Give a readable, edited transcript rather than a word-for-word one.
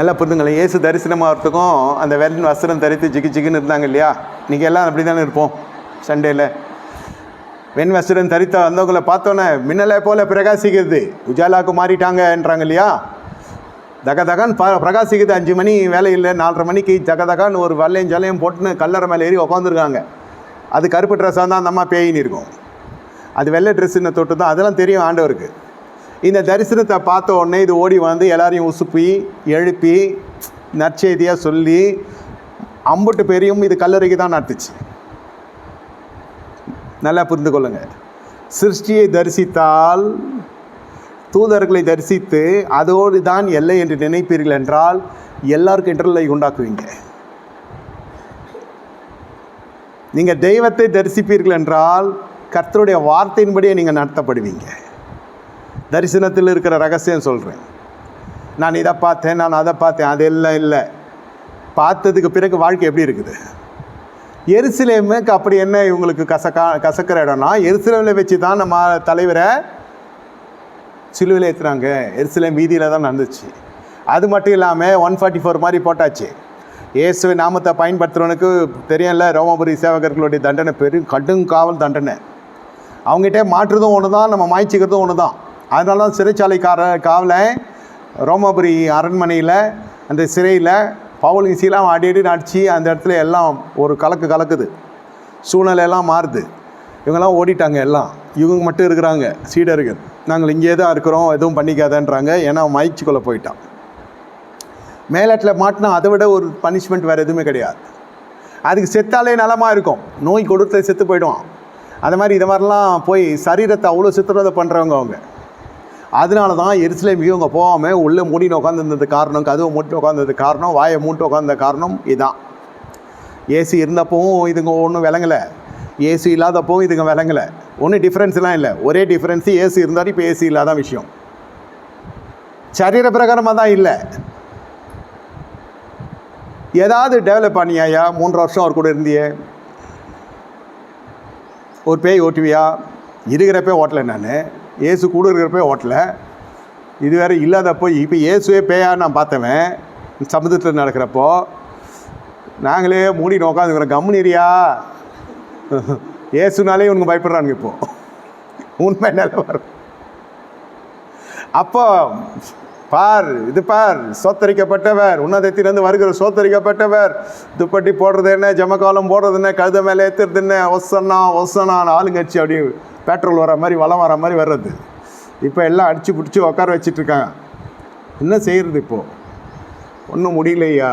நல்லா புரிஞ்சுங்களேன். இயேசு தரிசனமாகறதுக்கும் அந்த வெள்ளை வஸ்திரம் தரித்து ஜிக்கு ஜிக்குன்னு இருந்தாங்க இல்லையா? இன்றைக்கி எல்லாம் அப்படி தானே இருப்போம். சண்டேயில் வெண் வஸ்திரம் தரித்த வந்தவங்களை பார்த்தோன்னே மின்னலை போல பிரகாசிக்கிறது, உஜாலாவுக்கு மாறிட்டாங்கன்றாங்க இல்லையா? தகதகான் பிரகாசிக்குது. 5 மணி வேலை இல்லை, 4:30 மணிக்கு தகதகான்னு ஒரு வெள்ளையும் ஜலையும் போட்டுன்னு கல்லறை மேலே ஏறி உட்காந்துருக்காங்க. அது கருப்பு ட்ரெஸ்ஸாக தான் அந்த அம்மா பேயின்னு இருக்கும். அது வெள்ளை ட்ரெஸ்ஸுன்னு தொட்டு தான், அதெல்லாம் தெரியும் ஆண்டவருக்கு. இந்த தரிசனத்தை பார்த்த உடனே இது ஓடி வந்து எல்லாரையும் உசுப்பி எழுப்பி நற்செய்தியாக சொல்லி அம்புட்டு பேரையும் இது கல்லறைக்கு தான் நடத்துச்சு. நல்லா புரிந்து கொள்ளுங்க. சிருஷ்டியை தரிசித்தால், தூதர்களை தரிசித்து அதோடு தான் எல்லை என்று நினைப்பீர்கள் என்றால் எல்லாருக்கும் இடர்களை உண்டாக்குவீங்க. நீங்கள் தெய்வத்தை தரிசிப்பீர்கள் என்றால் கர்த்தருடைய வார்த்தையின்படியே நீங்கள் நடத்தப்படுவீங்க. தரிசனத்தில் இருக்கிற ரகசியம் சொல்கிறேன். நான் இதை பார்த்தேன், நான் அதை பார்த்தேன், அதெல்லாம் இல்லை. பார்த்ததுக்கு பிறகு வாழ்க்கை எப்படி இருக்குது? எருசலேமுக்கு அப்படி என்ன இவங்களுக்கு கசக்கிற இடம்னா, எருசலேமில் வச்சு தான் நம்ம தலைவரை சிலுவையில் ஏற்றுறாங்க. எருசலேம் வீதியில் தான் நடந்துச்சு. அது மட்டும் இல்லாமல் 144 மாதிரி போட்டாச்சு. இயேசுவை நாமத்தை பயன்படுத்துகிறவனுக்கு தெரியல, ரோமபுரி சேவகர்களுடைய தண்டனை கடுங்காவல் தண்டனை. அவங்ககிட்ட மாற்றுறதும் ஒன்று தான், நம்ம மாய்ச்சிக்கிறதும் ஒன்று தான். அதனால தான் சிறைச்சாலை காவலை ரோமபுரி அரண்மனையில் அந்த சிறையில் பவுலிங் சீலாம் அடி அடிச்சு அந்த இடத்துல எல்லாம் ஒரு கலக்குது. சூழ்நிலையெல்லாம் மாறுது. இவங்கெல்லாம் ஓடிட்டாங்க. எல்லாம் இவங்க மட்டும் இருக்கிறாங்க சீடர்கள். நாங்கள் இங்கே தான் இருக்கிறோம், எதுவும் பண்ணிக்காதன்றாங்க. ஏன்னா மயச்சிக்கொள்ள போயிட்டான். மேலாட்டில் மாட்டினா அதை விட ஒரு பனிஷ்மெண்ட் வேறு எதுவுமே கிடையாது. அதுக்கு செத்தாலே நலமாக இருக்கும். நோய் கொடுத்து செத்து போயிடுவான். அது மாதிரி இதை மாதிரிலாம் போய் சரீரத்தை அவ்வளோ சித்திரவதை பண்ணுறவங்க அவங்க. அதனால தான் எருசலேம் இவங்க போகாமல் உள்ளே மூடின்னு உட்காந்துருந்தது காரணம், கதவை மூட்டு உட்காந்தது காரணம், வாயை மூட்டு உட்காந்த காரணம் இதுதான். ஏசி இருந்தப்பவும் இதுங்க ஒன்றும் விளங்கலை, ஏசி இல்லாதப்பவும் இதுங்க விளங்கலை. ஒன்றும் டிஃப்ரென்ஸ்லாம் இல்லை. ஒரே டிஃப்ரென்ஸு ஏசி இருந்தாலும் இப்போ ஏசி இல்லாத விஷயம். சரீர பிரகாரமாக தான் இல்லை. ஏதாவது டெவலப் பண்ணியாயா? 3 வருஷம் அவர் கூட இருந்தியே, ஒரு பேய் ஓட்டுவியா? இருக்கிறப்பே ஓட்டலை. நான் ஏசு கூட இருக்கிறப்பே ஓட்டலை. இது வேறு இல்லாதப்போ இப்போ ஏசுவே பேயா நான் பார்த்தவன் சமுதிரத்தில் நடக்கிறப்போ. நாங்களே மூடின்னு உட்காந்துக்கிறோம். கம்முனிரியா ஏசுனாலே இவனுங்க பயப்படுறானுங்க. இப்போது உண்மை நிலை வரும். அப்போ பார், இது பார், சோத்தரிக்கப்பட்டவர், உன்னதத்திலிருந்து வருகிற சோத்தரிக்கப்பட்டவர். துப்பட்டி போடுறது என்ன, ஜமக்காலம் போடுறது என்ன, கழுத மேலே ஏற்றுறது என்ன, ஒசனான்னு ஆளுங்கட்சி அப்படி பெட்ரோல் வர மாதிரி வளம் வர மாதிரி வர்றது. இப்போ எல்லாம் அடித்து பிடிச்சி உட்கார வச்சிட்ருக்காங்க. என்ன செய்கிறது? இப்போது ஒன்றும் முடியலையா?